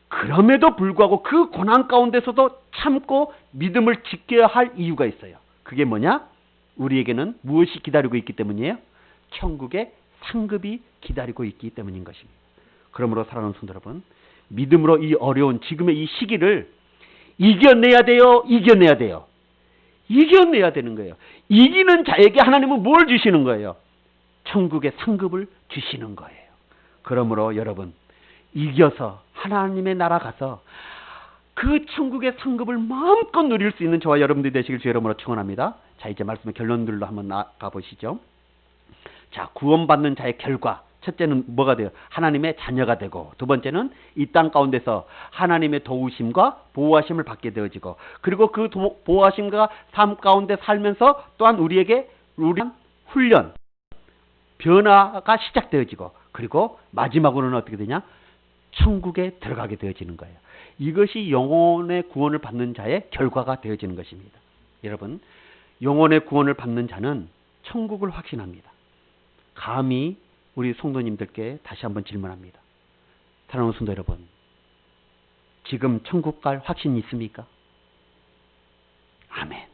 그럼에도 불구하고 그 고난 가운데서도 참고 믿음을 지켜야 할 이유가 있어요. 그게 뭐냐? 우리에게는 무엇이 기다리고 있기 때문이에요? 천국의 상급이 기다리고 있기 때문인 것입니다. 그러므로 사랑하는 성도 여러분, 믿음으로 이 어려운 지금의 이 시기를 이겨내야 돼요. 이겨내야 돼요. 이겨내야 되는 거예요. 이기는 자에게 하나님은 뭘 주시는 거예요? 천국의 상급을 주시는 거예요. 그러므로 여러분, 이겨서 하나님의 나라 가서 그 천국의 상급을 마음껏 누릴 수 있는 저와 여러분들이 되시길 주 이름으로 축원합니다. 자, 이제 말씀의 결론들로 한번 나가 보시죠. 자, 구원받는 자의 결과, 첫째는 뭐가 돼요? 하나님의 자녀가 되고, 두 번째는 이 땅 가운데서 하나님의 도우심과 보호하심을 받게 되어지고, 그리고 그 보호하심과 삶 가운데 살면서 또한 우리에게 훈련, 변화가 시작되어지고, 그리고 마지막으로는 어떻게 되냐? 천국에 들어가게 되어지는 거예요. 이것이 영혼의 구원을 받는 자의 결과가 되어지는 것입니다. 여러분, 영혼의 구원을 받는 자는 천국을 확신합니다. 감히 우리 성도님들께 다시 한번 질문합니다. 사랑하는 성도 여러분, 지금 천국 갈 확신이 있습니까? 아멘.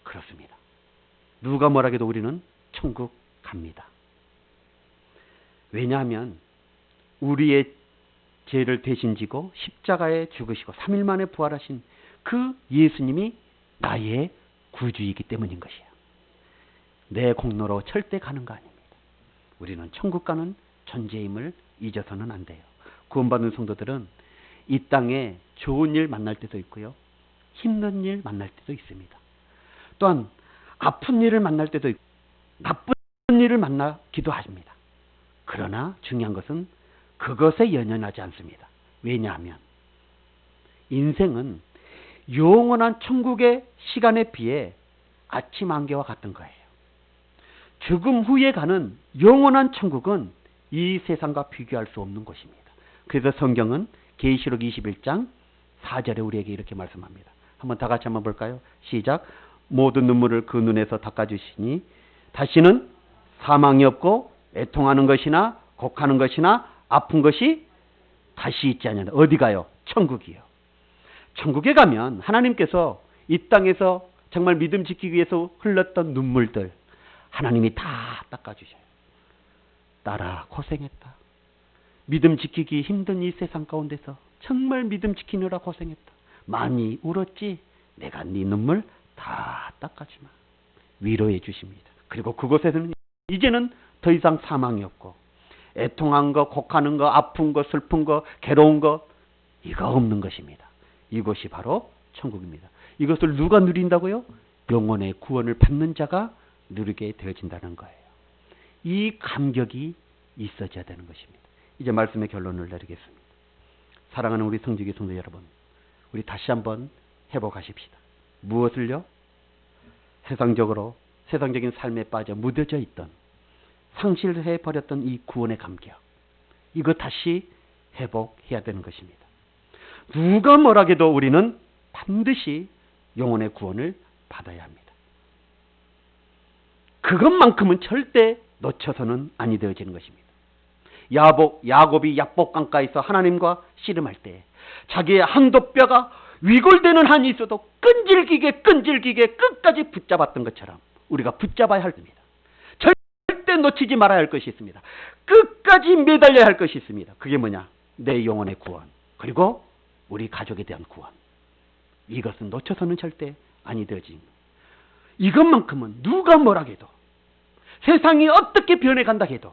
그렇습니다. 누가 뭐라 해도 우리는 천국 갑니다. 왜냐하면 우리의 죄를 대신 지고 십자가에 죽으시고 3일 만에 부활하신 그 예수님이 나의 구주이기 때문인 것이에요. 내 공로로 절대 가는 거 아닙니다. 우리는 천국 가는 존재임을 잊어서는 안 돼요. 구원받는 성도들은 이 땅에 좋은 일 만날 때도 있고요, 힘든 일 만날 때도 있습니다. 또한 아픈 일을 만날 때도 있고 나쁜 일을 만나기도 합니다. 그러나 중요한 것은 그것에 연연하지 않습니다. 왜냐하면 인생은 영원한 천국의 시간에 비해 아침 안개와 같은 거예요. 죽음 후에 가는 영원한 천국은 이 세상과 비교할 수 없는 것입니다. 그래서 성경은 계시록 21장 4절에 우리에게 이렇게 말씀합니다. 한번 다 같이 한번 볼까요? 시작. 모든 눈물을 그 눈에서 닦아주시니 다시는 사망이 없고 애통하는 것이나 곡하는 것이나 아픈 것이 다시 있지 않는다. 어디 가요? 천국이요. 천국에 가면 하나님께서 이 땅에서 정말 믿음 지키기 위해서 흘렀던 눈물들 하나님이 다 닦아주셔요. 딸아, 고생했다. 믿음 지키기 힘든 이 세상 가운데서 정말 믿음 지키느라 고생했다. 많이 울었지? 내가 네 눈물 다 닦아주마. 위로해 주십니다. 그리고 그곳에서는 이제는 더 이상 사망이 없고 애통한 거, 곡하는 거, 아픈 거, 슬픈 거, 괴로운 거 이거 없는 것입니다. 이것이 바로 천국입니다. 이것을 누가 누린다고요? 영혼의 구원을 받는 자가 누리게 되어진다는 거예요. 이 감격이 있어져야 되는 것입니다. 이제 말씀의 결론을 내리겠습니다. 사랑하는 우리 성지기 성도 여러분, 우리 다시 한번 회복하십시다. 무엇을요? 세상적인 삶에 빠져 무뎌져 있던, 상실해버렸던 이 구원의 감격, 이거 다시 회복해야 되는 것입니다. 누가 뭐라 해도 우리는 반드시 영혼의 구원을 받아야 합니다. 그것만큼은 절대 놓쳐서는 아니 되어지는 것입니다. 야곱이 약복강가에서 하나님과 씨름할 때 자기의 한도 뼈가 위골되는 한이 있어도 끈질기게 끝까지 붙잡았던 것처럼 우리가 붙잡아야 할 겁니다. 절대 놓치지 말아야 할 것이 있습니다. 끝까지 매달려야 할 것이 있습니다. 그게 뭐냐? 내 영혼의 구원, 그리고 우리 가족에 대한 구원. 이것은 놓쳐서는 절대 아니 되어진, 이것만큼은 누가 뭐라 해도, 세상이 어떻게 변해간다 해도,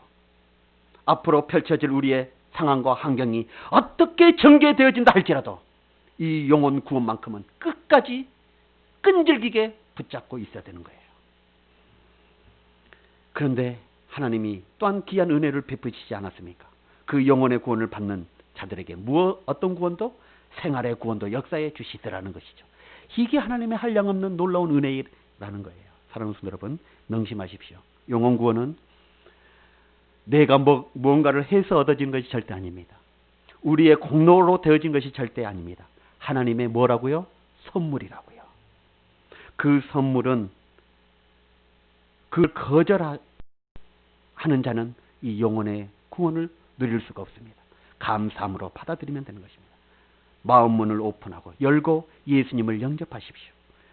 앞으로 펼쳐질 우리의 상황과 환경이 어떻게 전개되어진다 할지라도 이 영혼 구원만큼은 끝까지 끈질기게 붙잡고 있어야 되는 거예요. 그런데 하나님이 또한 귀한 은혜를 베푸시지 않았습니까? 그 영혼의 구원을 받는 자들에게 어떤 구원도? 생활의 구원도 역사에 주시더라는 것이죠. 이게 하나님의 한량없는 놀라운 은혜라는 거예요. 사랑하는 성도 여러분, 명심하십시오. 영혼 구원은 내가 무언가를 해서 얻어진 것이 절대 아닙니다. 우리의 공로로 되어진 것이 절대 아닙니다. 하나님의 뭐라고요? 선물이라고요. 그 선물은 그걸 거절하는 자는 이 영혼의 구원을 누릴 수가 없습니다. 감사함으로 받아들이면 되는 것입니다. 마음 문을 오픈하고 열고 예수님을 영접하십시오.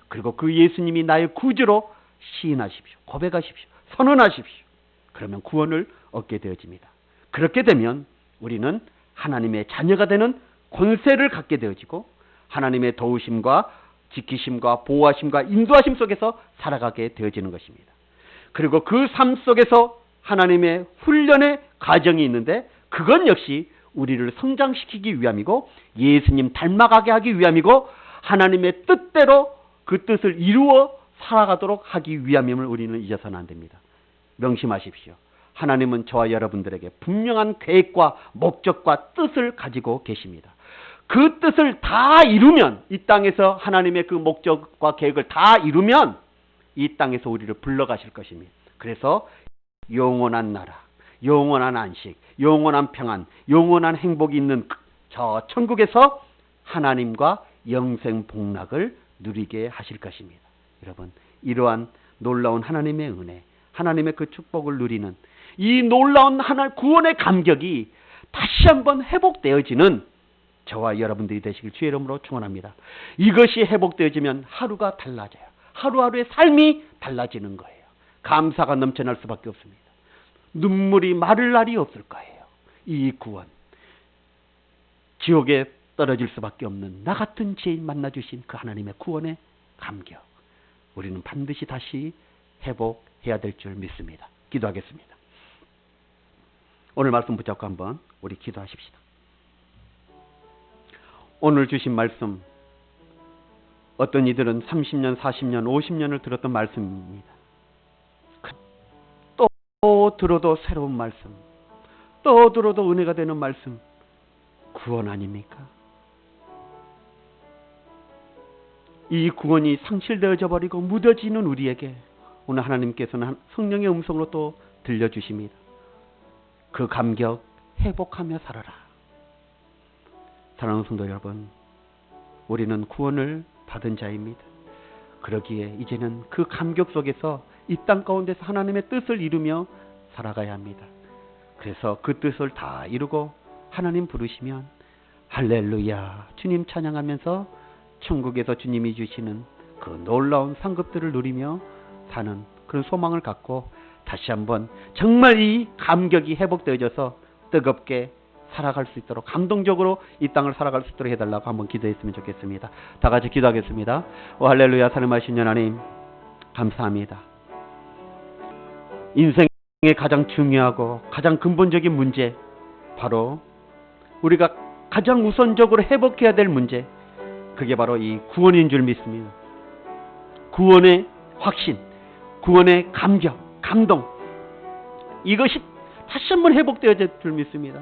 그리고 그 예수님이 나의 구주로 시인하십시오. 고백하십시오. 선언하십시오. 그러면 구원을 얻게 되어집니다. 그렇게 되면 우리는 하나님의 자녀가 되는 권세를 갖게 되어지고 하나님의 도우심과 지키심과 보호하심과 인도하심 속에서 살아가게 되어지는 것입니다. 그리고 그 삶 속에서 하나님의 훈련의 과정이 있는데 그건 역시 우리를 성장시키기 위함이고 예수님 닮아가게 하기 위함이고 하나님의 뜻대로 그 뜻을 이루어 살아가도록 하기 위함임을 우리는 잊어서는 안 됩니다. 명심하십시오. 하나님은 저와 여러분들에게 분명한 계획과 목적과 뜻을 가지고 계십니다. 그 뜻을 다 이루면 이 땅에서 하나님의 그 목적과 계획을 다 이루면 이 땅에서 우리를 불러가실 것입니다. 그래서 영원한 나라, 영원한 안식, 영원한 평안, 영원한 행복이 있는 저 천국에서 하나님과 영생 복락을 누리게 하실 것입니다. 여러분, 이러한 놀라운 하나님의 은혜, 하나님의 그 축복을 누리는 이 놀라운 하나님 구원의 감격이 다시 한번 회복되어지는 저와 여러분들이 되시길 주의 이름으로 축원합니다. 이것이 회복되어지면 하루가 달라져요. 하루하루의 삶이 달라지는 거예요. 감사가 넘쳐날 수밖에 없습니다. 눈물이 마를 날이 없을 거예요. 이 구원, 지옥에 떨어질 수밖에 없는 나 같은 죄인 만나주신 그 하나님의 구원의 감격, 우리는 반드시 다시 회복해야 될 줄 믿습니다. 기도하겠습니다. 오늘 말씀 붙잡고 한번 우리 기도하십시다. 오늘 주신 말씀, 어떤 이들은 30년, 40년, 50년을 들었던 말씀입니다. 또 들어도 새로운 말씀, 또 들어도 은혜가 되는 말씀, 구원 아닙니까? 이 구원이 상실되어져 버리고 무뎌지는 우리에게 오늘 하나님께서는 성령의 음성으로 또 들려주십니다. 그 감격 회복하며 살아라. 사랑하는 성도 여러분, 우리는 구원을 받은 자입니다. 그러기에 이제는 그 감격 속에서 이 땅 가운데서 하나님의 뜻을 이루며 살아가야 합니다. 그래서 그 뜻을 다 이루고 하나님 부르시면 할렐루야 주님 찬양하면서 천국에서 주님이 주시는 그 놀라운 상급들을 누리며 사는 그런 소망을 갖고 다시 한번 정말 이 감격이 회복되어져서 뜨겁게 살아갈 수 있도록, 감동적으로 이 땅을 살아갈 수 있도록 해달라고 한번 기도했으면 좋겠습니다. 다 같이 기도하겠습니다. 오 할렐루야. 살음하신 하나님 감사합니다. 인생의 가장 중요하고 가장 근본적인 문제, 바로 우리가 가장 우선적으로 회복해야 될 문제, 그게 바로 이 구원인 줄 믿습니다. 구원의 확신, 구원의 감격, 감동, 이것이 다시 한번 회복되어질 줄 믿습니다.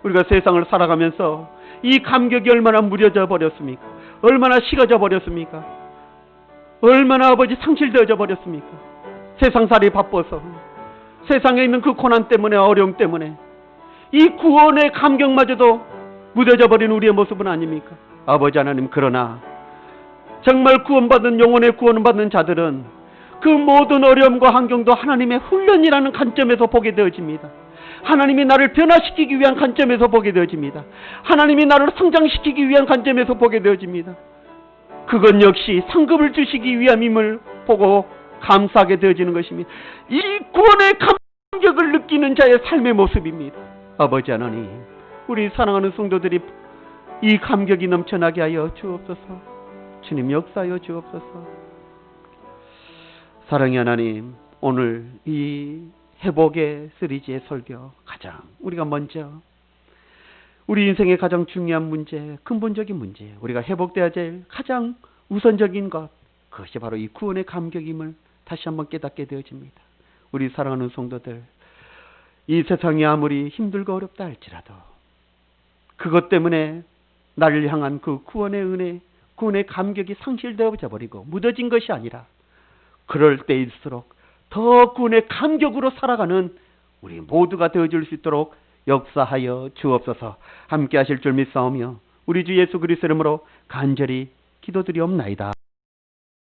우리가 세상을 살아가면서 이 감격이 얼마나 무뎌져 버렸습니까? 얼마나 식어져 버렸습니까? 얼마나 아버지 상실되어져 버렸습니까? 세상살이 바빠서, 세상에 있는 그 고난 때문에, 어려움 때문에 이 구원의 감격마저도 무뎌져 버린 우리의 모습은 아닙니까? 아버지 하나님, 그러나 정말 구원받은, 영혼의 구원받는 자들은 그 모든 어려움과 환경도 하나님의 훈련이라는 관점에서 보게 되어집니다. 하나님이 나를 변화시키기 위한 관점에서 보게 되어집니다. 하나님이 나를 성장시키기 위한 관점에서 보게 되어집니다. 그건 역시 상급을 주시기 위함임을 보고 감사하게 되어지는 것입니다. 이 구원의 감격을 느끼는 자의 삶의 모습입니다. 아버지 하나님, 우리 사랑하는 성도들이 이 감격이 넘쳐나게 하여 주옵소서. 주님 역사하여 주옵소서. 사랑의 하나님, 오늘 이 회복의 시리즈의 설교, 가장 우리가 먼저 우리 인생의 가장 중요한 문제, 근본적인 문제, 우리가 회복되어야 될 가장 우선적인 것, 그것이 바로 이 구원의 감격임을 다시 한번 깨닫게 되어집니다. 우리 사랑하는 성도들, 이 세상이 아무리 힘들고 어렵다 할지라도 그것 때문에 나를 향한 그 구원의 은혜, 구원의 감격이 상실되어져 버리고 묻어진 것이 아니라 그럴 때일수록 더 구원의 감격으로 살아가는 우리 모두가 되어줄 수 있도록 역사하여 주옵소서. 함께 하실 줄 믿사오며 우리 주 예수 그리스도 이름으로 간절히 기도드리옵나이다.